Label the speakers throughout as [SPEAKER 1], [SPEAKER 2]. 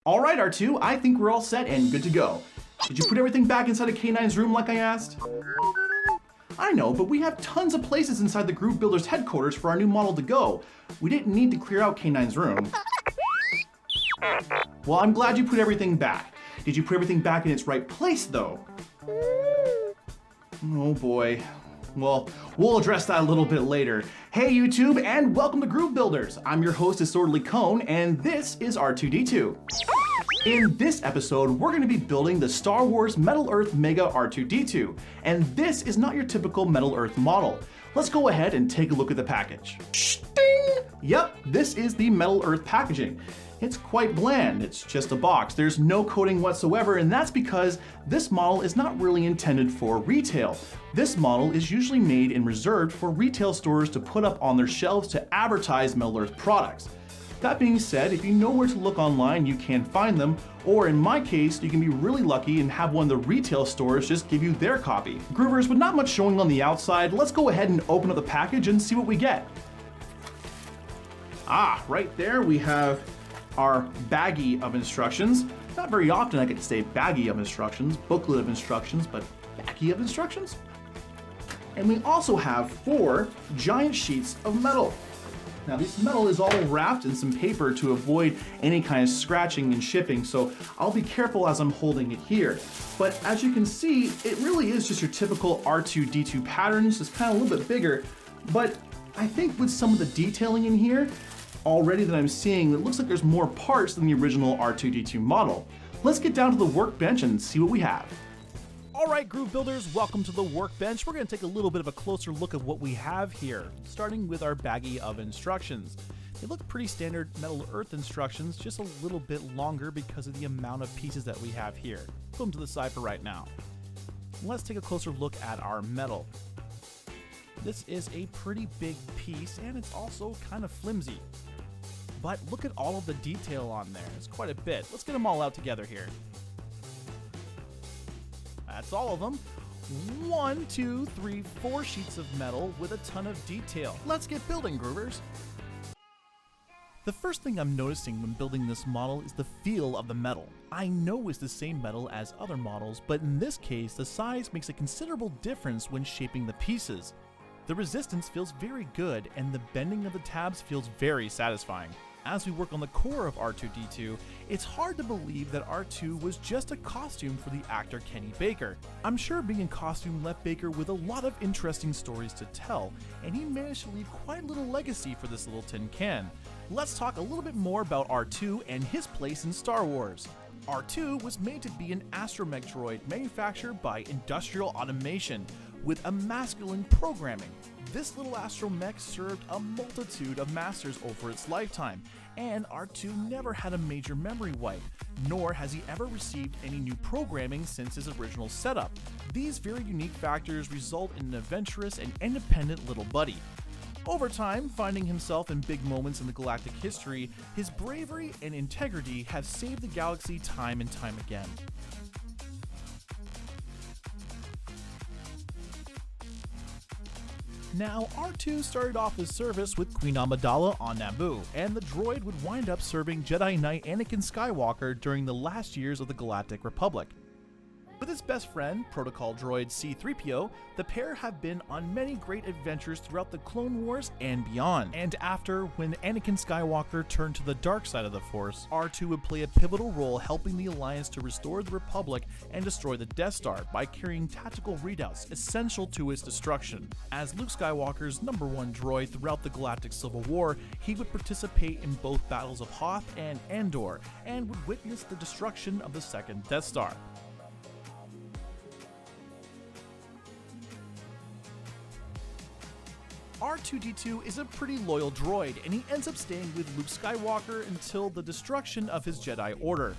[SPEAKER 1] All right, R2, I think we're all set and good to go. Did you put everything back inside of K9's room like I asked? I know, but we have tons of places inside the Groove Builder's headquarters for our new model to go. We didn't need to clear out K9's room. Well, I'm glad you put everything back. Did you put everything back in its right place, though? Oh boy. Well, we'll address that a little bit later. Hey YouTube, and welcome to Groove Builders. I'm your host, Disorderly Cone, and this is R2d2. In this episode, we're going to be building the Star Wars Metal Earth Mega R2d2, and this is not your typical Metal Earth model. Let's go ahead and take a look at the package. Ding! Yep, this is the Metal Earth packaging. It's quite bland, it's just a box. There's no coating whatsoever, and that's because this model is not really intended for retail. This model is usually made and reserved for retail stores to put up on their shelves to advertise Metal Earth products. That being said, if you know where to look online, you can find them, or in my case, you can be really lucky and have one of the retail stores just give you their copy. Groovers, with not much showing on the outside, let's go ahead and open up the package and see what we get. Ah, right there we have our baggie of instructions. Not very often I get to say baggie of instructions, booklet of instructions, but baggie of instructions. And we also have 4 giant sheets of metal. Now this metal is all wrapped in some paper to avoid any kind of scratching and shipping, so I'll be careful as I'm holding it here. But as you can see, it really is just your typical R2d2 patterns. It's kind of a little bit bigger, but I think with some of the detailing in here, already that I'm seeing, it looks like there's more parts than the original R2d2 model. Let's get down to the workbench and see what we have.
[SPEAKER 2] Alright Groove Builders, welcome to the Workbench. We're going to take a little bit of a closer look at what we have here, starting with our baggie of instructions. They look pretty standard Metal Earth instructions, just a little bit longer because of the amount of pieces that we have here. Put them to the side for right now. Let's take a closer look at our metal. This is a pretty big piece and it's also kind of flimsy. But look at all of the detail on there. It's quite a bit. Let's get them all out together here. That's all of them. 1, 2, 3, 4 sheets of metal with a ton of detail. Let's get building, Groovers. The first thing I'm noticing when building this model is the feel of the metal. I know it's the same metal as other models, but in this case, the size makes a considerable difference when shaping the pieces. The resistance feels very good, and the bending of the tabs feels very satisfying. As we work on the core of R2d2, it's hard to believe that R2 was just a costume for the actor Kenny Baker. I'm sure being in costume left Baker with a lot of interesting stories to tell, and he managed to leave quite a little legacy for this little tin can. Let's talk a little bit more about R2 and his place in Star Wars. R2 was made to be an astromech droid manufactured by Industrial Automation, with a masculine programming. This little astromech served a multitude of masters over its lifetime, and R2 never had a major memory wipe, nor has he ever received any new programming since his original setup. These very unique factors result in an adventurous and independent little buddy. Over time, finding himself in big moments in the galactic history, his bravery and integrity have saved the galaxy time and time again. Now, R2 started off his service with Queen Amidala on Naboo, and the droid would wind up serving Jedi Knight Anakin Skywalker during the last years of the Galactic Republic. With his best friend, protocol droid C-3PO, the pair have been on many great adventures throughout the Clone Wars and beyond. And after, when Anakin Skywalker turned to the dark side of the Force, R2 would play a pivotal role helping the Alliance to restore the Republic and destroy the Death Star by carrying tactical readouts essential to its destruction. As Luke Skywalker's #1 droid throughout the Galactic Civil War, he would participate in both battles of Hoth and Endor, and would witness the destruction of the second Death Star. R2d2 is a pretty loyal droid, and he ends up staying with Luke Skywalker until the destruction of his Jedi Order.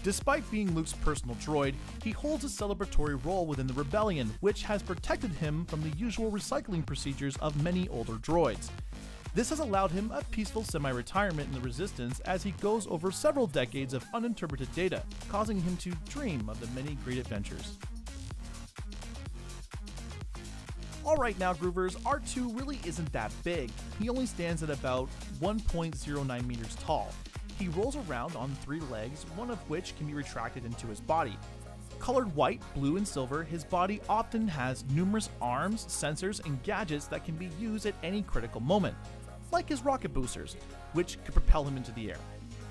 [SPEAKER 2] Despite being Luke's personal droid, he holds a celebratory role within the Rebellion, which has protected him from the usual recycling procedures of many older droids. This has allowed him a peaceful semi-retirement in the Resistance as he goes over several decades of uninterpreted data, causing him to dream of the many great adventures. Alright now Groovers, R2 really isn't that big. He only stands at about 1.09 meters tall. He rolls around on 3 legs, one of which can be retracted into his body. Colored white, blue, and silver, his body often has numerous arms, sensors, and gadgets that can be used at any critical moment, like his rocket boosters, which could propel him into the air.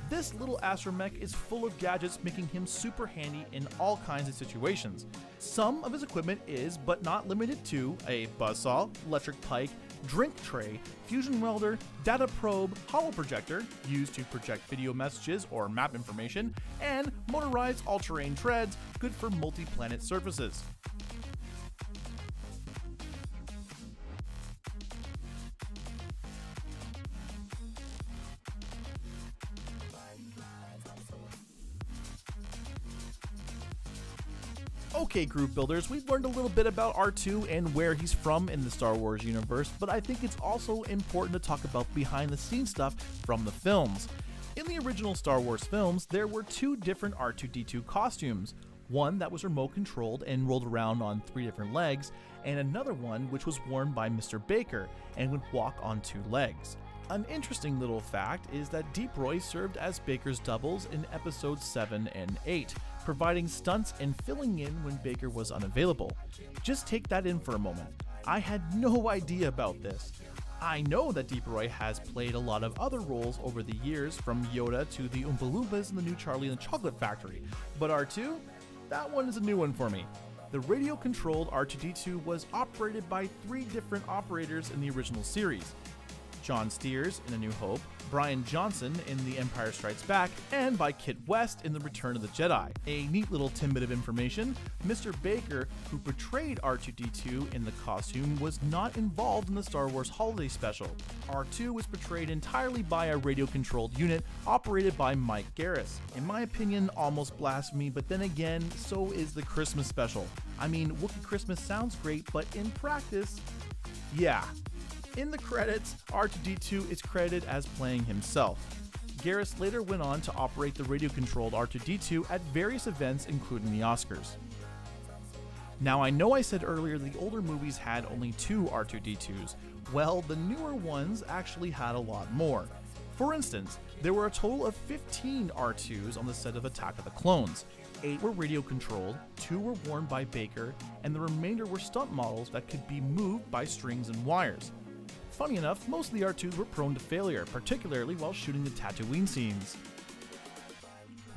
[SPEAKER 2] This little astromech is full of gadgets, making him super handy in all kinds of situations. Some of his equipment is, but not limited to, a buzzsaw, electric pike, drink tray, fusion welder, data probe, hollow projector, used to project video messages or map information, and motorized all-terrain treads, good for multi-planet surfaces. Okay, group builders, we've learned a little bit about R2 and where he's from in the Star Wars universe, but I think it's also important to talk about behind the scenes stuff from the films. In the original Star Wars films, there were 2 different R2d2 costumes. One that was remote controlled and rolled around on 3 different legs, and another one which was worn by Mr. Baker and would walk on 2 legs. An interesting little fact is that Deep Roy served as Baker's doubles in episodes 7 and 8, providing stunts and filling in when Baker was unavailable. Just take that in for a moment. I had no idea about this. I know that Deep Roy has played a lot of other roles over the years, from Yoda to the Oompa Loompas in the new Charlie and the Chocolate Factory, but R2? That one is a new one for me. The radio-controlled R2D2 was operated by 3 different operators in the original series. John Steers in A New Hope, Brian Johnson in The Empire Strikes Back, and by Kit West in The Return of the Jedi. A neat little tidbit of information, Mr. Baker, who portrayed R2D2 in the costume, was not involved in the Star Wars Holiday Special. R2 was portrayed entirely by a radio-controlled unit operated by Mike Garris. In my opinion, almost blasphemy, but then again, so is the Christmas Special. I mean, Wookiee Christmas sounds great, but in practice, yeah. In the credits, R2D2 is credited as playing himself. Garris later went on to operate the radio-controlled R2D2 at various events, including the Oscars. Now, I know I said earlier the older movies had only 2 R2D2s. Well, the newer ones actually had a lot more. For instance, there were a total of 15 R2s on the set of Attack of the Clones. 8 were radio-controlled, 2 were worn by Baker, and the remainder were stunt models that could be moved by strings and wires. Funny enough, most of the R2s were prone to failure, particularly while shooting the Tatooine scenes.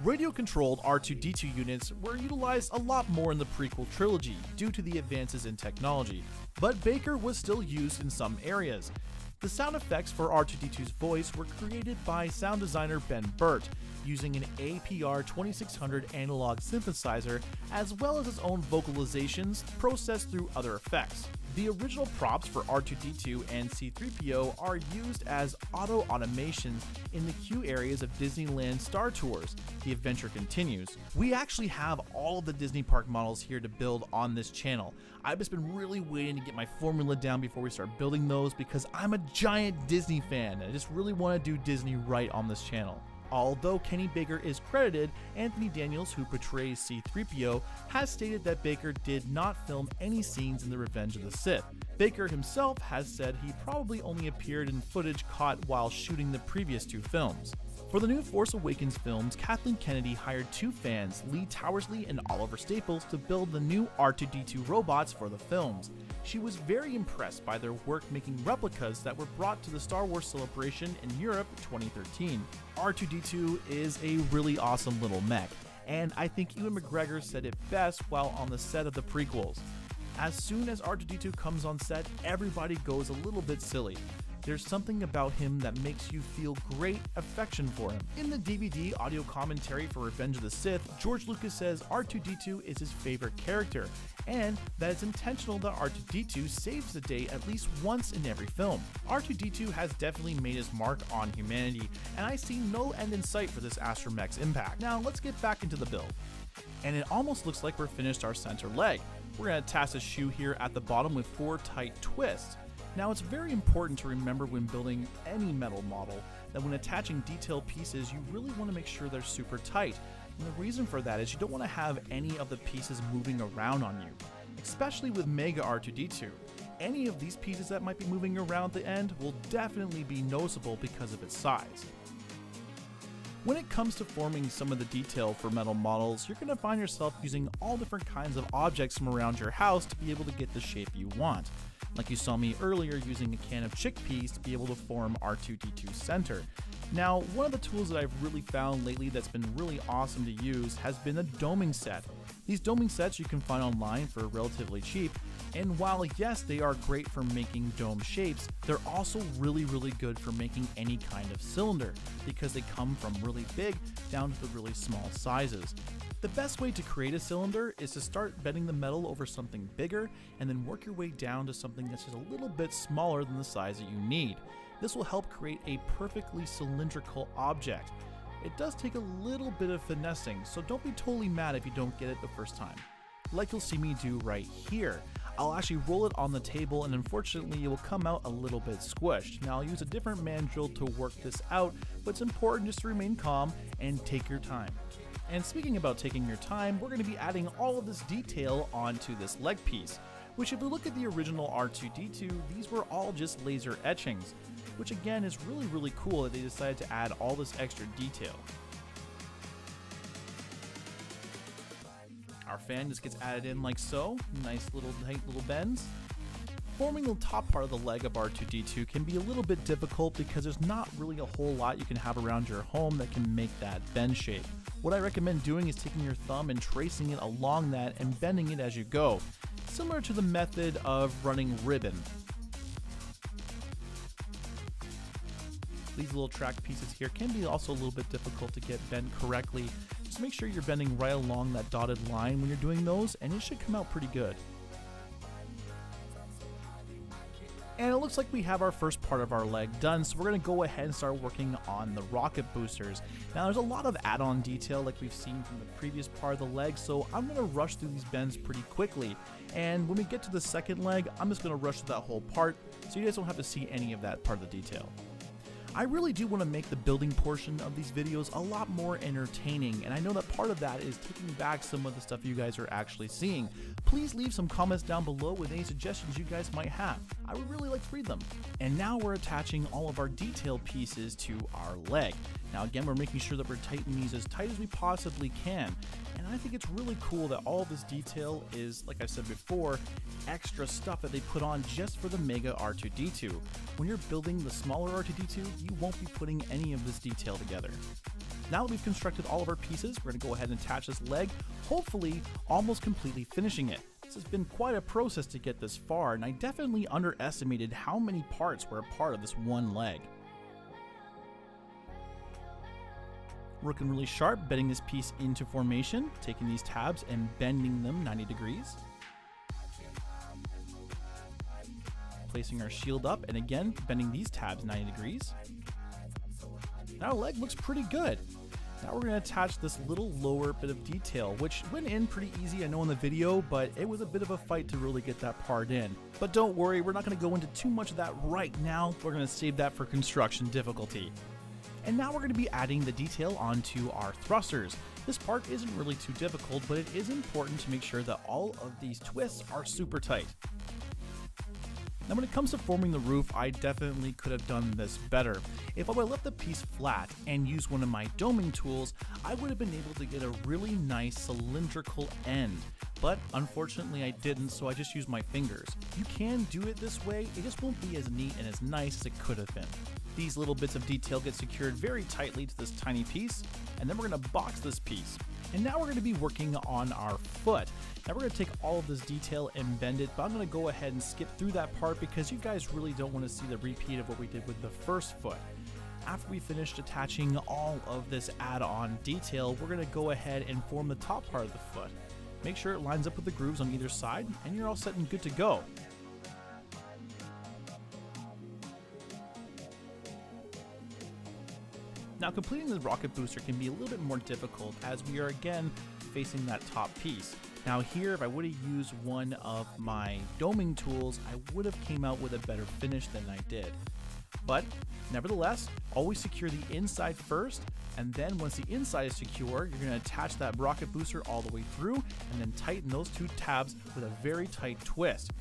[SPEAKER 2] Radio-controlled R2D2 units were utilized a lot more in the prequel trilogy due to the advances in technology, but Baker was still used in some areas. The sound effects for R2D2's voice were created by sound designer Ben Burt, using an APR 2600 analog synthesizer, as well as his own vocalizations processed through other effects. The original props for R2D2 and C-3PO are used as auto automations in the queue areas of Disneyland Star Tours. The adventure continues. We actually have all of the Disney park models here to build on this channel. I've just been really waiting to get my formula down before we start building those because I'm a giant Disney fan and I just really want to do Disney right on this channel. Although Kenny Baker is credited, Anthony Daniels, who portrays C-3PO, has stated that Baker did not film any scenes in The Revenge of the Sith. Baker himself has said he probably only appeared in footage caught while shooting the previous 2 films. For the new Force Awakens films, Kathleen Kennedy hired 2 fans, Lee Towersley and Oliver Staples, to build the new R2D2 robots for the films. She was very impressed by their work making replicas that were brought to the Star Wars Celebration in Europe 2013. R2D2 is a really awesome little mech, and I think Ewan McGregor said it best while on the set of the prequels. As soon as R2D2 comes on set, everybody goes a little bit silly. There's something about him that makes you feel great affection for him. In the DVD audio commentary for Revenge of the Sith, George Lucas says R2D2 is his favorite character, and that it's intentional that R2D2 saves the day at least once in every film. R2D2 has definitely made his mark on humanity, and I see no end in sight for this astromech's impact. Now let's get back into the build. And it almost looks like we're finished our center leg. We're going to attach a shoe here at the bottom with 4 tight twists. Now, it's very important to remember when building any metal model that when attaching detailed pieces, you really want to make sure they're super tight. And the reason for that is you don't want to have any of the pieces moving around on you, especially with Mega R2D2. Any of these pieces that might be moving around the end will definitely be noticeable because of its size. When it comes to forming some of the detail for metal models, you're going to find yourself using all different kinds of objects from around your house to be able to get the shape you want. Like you saw me earlier using a can of chickpeas to be able to form R2d2 center. Now, one of the tools that I've really found lately that's been really awesome to use has been a doming set. These doming sets you can find online for relatively cheap, and while yes, they are great for making dome shapes, they're also really good for making any kind of cylinder because they come from really big down to the really small sizes. The best way to create a cylinder is to start bending the metal over something bigger and then work your way down to something that's just a little bit smaller than the size that you need. This will help create a perfectly cylindrical object. It does take a little bit of finessing, so don't be totally mad if you don't get it the first time. Like you'll see me do right here. I'll actually roll it on the table and unfortunately it will come out a little bit squished. Now I'll use a different mandrel to work this out, but it's important just to remain calm and take your time. And speaking about taking your time, we're going to be adding all of this detail onto this leg piece, which if you look at the original R2d2, these were all just laser etchings, which again is really cool that they decided to add all this extra detail. Our fan just gets added in like so, nice little tight little bends. Forming the top part of the leg of R2d2 can be a little bit difficult because there's not really a whole lot you can have around your home that can make that bend shape. What I recommend doing is taking your thumb and tracing it along that and bending it as you go, similar to the method of running ribbon. These little track pieces here can be also a little bit difficult to get bent correctly. Just make sure you're bending right along that dotted line when you're doing those, and it should come out pretty good. And it looks like we have our first part of our leg done, so we're going to go ahead and start working on the rocket boosters. Now there's a lot of add-on detail like we've seen from the previous part of the leg, so I'm going to rush through these bends pretty quickly. And when we get to the second leg, I'm just going to rush through that whole part, so you guys don't have to see any of that part of the detail. I really do want to make the building portion of these videos a lot more entertaining, and I know that part of that is taking back some of the stuff you guys are actually seeing. Please leave some comments down below with any suggestions you guys might have. I would really like to read them. And now we're attaching all of our detail pieces to our leg. Now again, we're making sure that we're tightening these as tight as we possibly can. And I think it's really cool that all of this detail is, like I said before, extra stuff that they put on just for the Mega R2d2. When you're building the smaller R2d2, you won't be putting any of this detail together. Now that we've constructed all of our pieces, we're going to go ahead and attach this leg, hopefully almost completely finishing it. This has been quite a process to get this far, and I definitely underestimated how many parts were a part of this one leg. Working really sharp, bending this piece into formation, taking these tabs and bending them 90 degrees. Placing our shield up and again, bending these tabs 90 degrees. Now our leg looks pretty good. Now we're going to attach this little lower bit of detail, which went in pretty easy, I know in the video, but it was a bit of a fight to really get that part in. But don't worry, we're not going to go into too much of that right now. We're going to save that for construction difficulty. And now we're going to be adding the detail onto our thrusters. This part isn't really too difficult, but it is important to make sure that all of these twists are super tight. Now when it comes to forming the roof, I definitely could have done this better. If I would have left the piece flat and used one of my doming tools, I would have been able to get a really nice cylindrical end. But unfortunately I didn't, so I just used my fingers. You can do it this way, it just won't be as neat and as nice as it could have been. These little bits of detail get secured very tightly to this tiny piece, and then we're going to box this piece. And now we're going to be working on our foot. Now we're going to take all of this detail and bend it, but I'm going to go ahead and skip through that part because you guys really don't want to see the repeat of what we did with the first foot. After we finished attaching all of this add-on detail, we're going to go ahead and form the top part of the foot. Make sure it lines up with the grooves on either side, and you're all set and good to go. Now completing the rocket booster can be a little bit more difficult as we are again facing that top piece. Now here, if I would have used one of my doming tools, I would have came out with a better finish than I did. But nevertheless, always secure the inside first, and then once the inside is secure, you're going to attach that rocket booster all the way through and then tighten those two tabs with a very tight twist.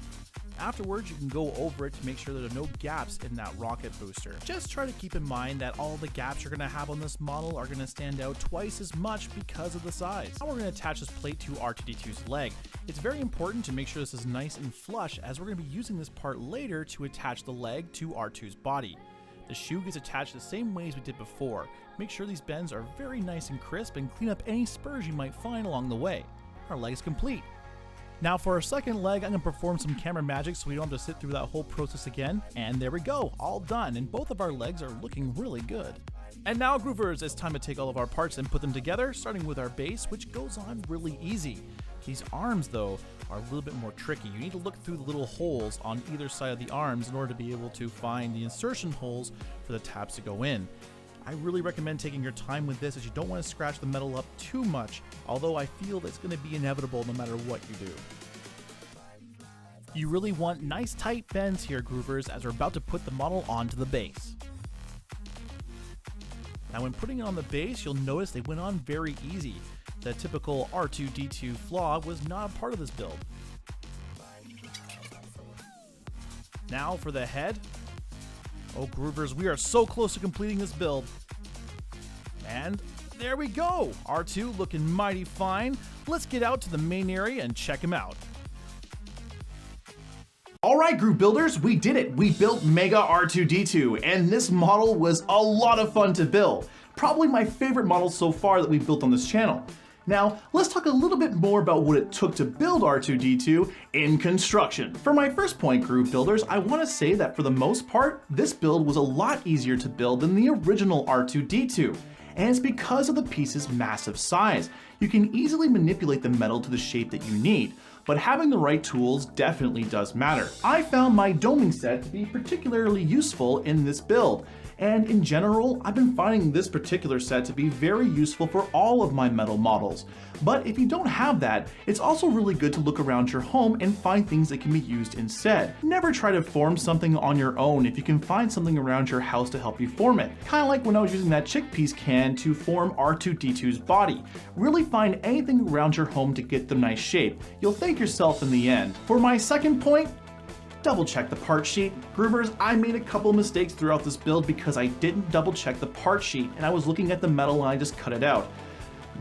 [SPEAKER 2] Afterwards, you can go over it to make sure there are no gaps in that rocket booster. Just try to keep in mind that all the gaps you're going to have on this model are going to stand out twice as much because of the size. Now we're going to attach this plate to R2d2's leg. It's very important to make sure this is nice and flush, as we're going to be using this part later to attach the leg to R2's body. The shoe gets attached the same way as we did before. Make sure these bends are very nice and crisp and clean up any spurs you might find along the way. Our leg is complete. Now for our second leg, I'm going to perform some camera magic so we don't have to sit through that whole process again. And there we go, all done, and both of our legs are looking really good. And now, Groovers, it's time to take all of our parts and put them together, starting with our base, which goes on really easy. These arms, though, are a little bit more tricky. You need to look through the little holes on either side of the arms in order to be able to find the insertion holes for the tabs to go in. I really recommend taking your time with this, as you don't want to scratch the metal up too much, although I feel that it's going to be inevitable no matter what you do. You really want nice tight bends here, Groovers, as we're about to put the model onto the base. Now when putting it on the base, you'll notice they went on very easy. The typical R2d2 flaw was not a part of this build. Now for the head. Oh, Groovers, we are so close to completing this build. And there we go! R2 looking mighty fine. Let's get out to the main area and check him out.
[SPEAKER 1] Alright, group builders, we did it! We built Mega R2d2, and this model was a lot of fun to build. Probably my favorite model so far that we've built on this channel. Now, let's talk a little bit more about what it took to build R2d2 in construction. For my first point, group builders, I want to say that for the most part, this build was a lot easier to build than the original R2d2. And it's because of the piece's massive size. You can easily manipulate the metal to the shape that you need, but having the right tools definitely does matter. I found my doming set to be particularly useful in this build. And in general, I've been finding this particular set to be very useful for all of my metal models. But if you don't have that, it's also really good to look around your home and find things that can be used instead. Never try to form something on your own if you can find something around your house to help you form it. Kind of like when I was using that chickpeas can to form R2d2's body. Really find anything around your home to get the nice shape. You'll thank yourself in the end. For my second point, double check the part sheet. Groovers, I made a couple mistakes throughout this build because I didn't double check the part sheet and I was looking at the metal and I just cut it out.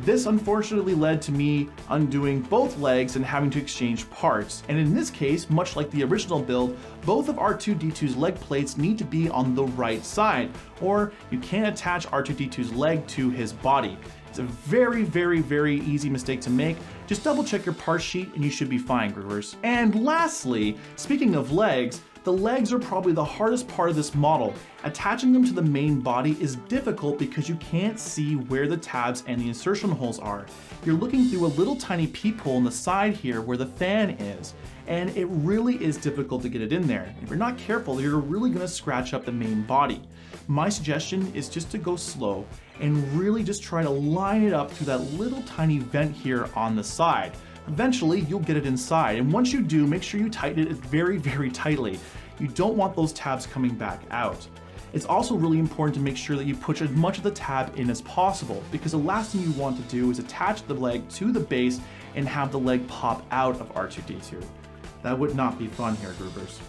[SPEAKER 1] This unfortunately led to me undoing both legs and having to exchange parts. And in this case, much like the original build, both of R2d2's leg plates need to be on the right side, or you can't attach R2d2's leg to his body. It's a very, very, very easy mistake to make. Just double check your part sheet and you should be fine, Groovers. And lastly, speaking of legs, the legs are probably the hardest part of this model. Attaching them to the main body is difficult because you can't see where the tabs and the insertion holes are. You're looking through a little tiny peephole on the side here where the fan is, and it really is difficult to get it in there. If you're not careful, you're really gonna scratch up the main body. My suggestion is just to go slow and really just try to line it up through that little tiny vent here on the side. Eventually, you'll get it inside, and once you do, make sure you tighten it very, very tightly. You don't want those tabs coming back out. It's also really important to make sure that you push as much of the tab in as possible, because the last thing you want to do is attach the leg to the base and have the leg pop out of R2d2. That would not be fun here, Groovers.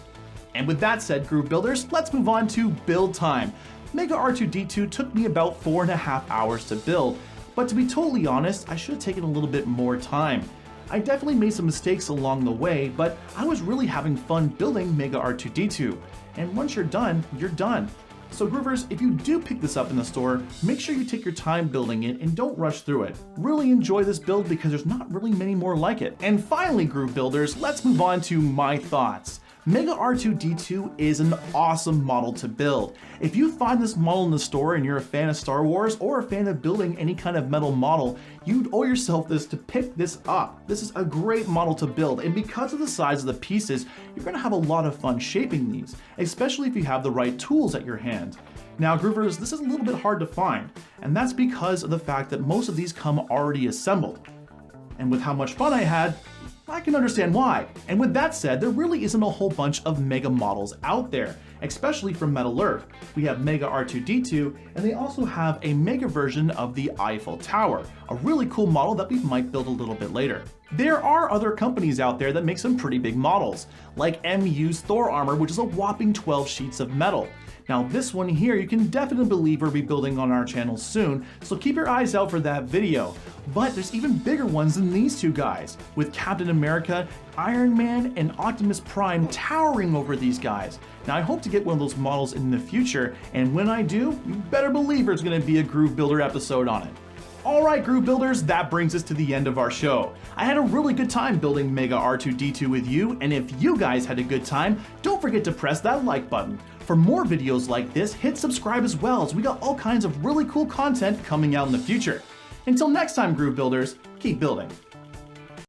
[SPEAKER 1] And with that said, Groove Builders, let's move on to build time. Mega R2d2 took me about 4.5 hours to build, but to be totally honest, I should have taken a little bit more time. I definitely made some mistakes along the way, but I was really having fun building Mega R2d2. And once you're done, you're done. So Groovers, if you do pick this up in the store, make sure you take your time building it and don't rush through it. Really enjoy this build because there's not really many more like it. And finally, Groove Builders, let's move on to my thoughts. Mega R2d2 is an awesome model to build. If you find this model in the store and you're a fan of Star Wars or a fan of building any kind of metal model, you'd owe yourself this to pick this up. This is a great model to build, and because of the size of the pieces, you're gonna have a lot of fun shaping these, especially if you have the right tools at your hand. Now, Groovers, this is a little bit hard to find, and that's because of the fact that most of these come already assembled. And with how much fun I had, I can understand why. And with that said, there really isn't a whole bunch of Mega models out there. especially from Metal Earth. We have Mega R2d2, and they also have a mega version of the Eiffel Tower, a really cool model that we might build a little bit later. There are other companies out there that make some pretty big models, like MU's Thor armor, which is a whopping 12 sheets of metal. Now this one here, you can definitely believe we'll be building on our channel soon, so keep your eyes out for that video. But there's even bigger ones than these two guys, with Captain America, Iron Man, and Optimus Prime towering over these guys. Now I hope to get one of those models in the future, and when I do, you better believe there's going to be a Groove Builder episode on it. Alright Groove Builders, that brings us to the end of our show. I had a really good time building Mega R2d2 with you, and if you guys had a good time, don't forget to press that like button. For more videos like this, hit subscribe as well, as we got all kinds of really cool content coming out in the future. Until next time Groove Builders, keep building.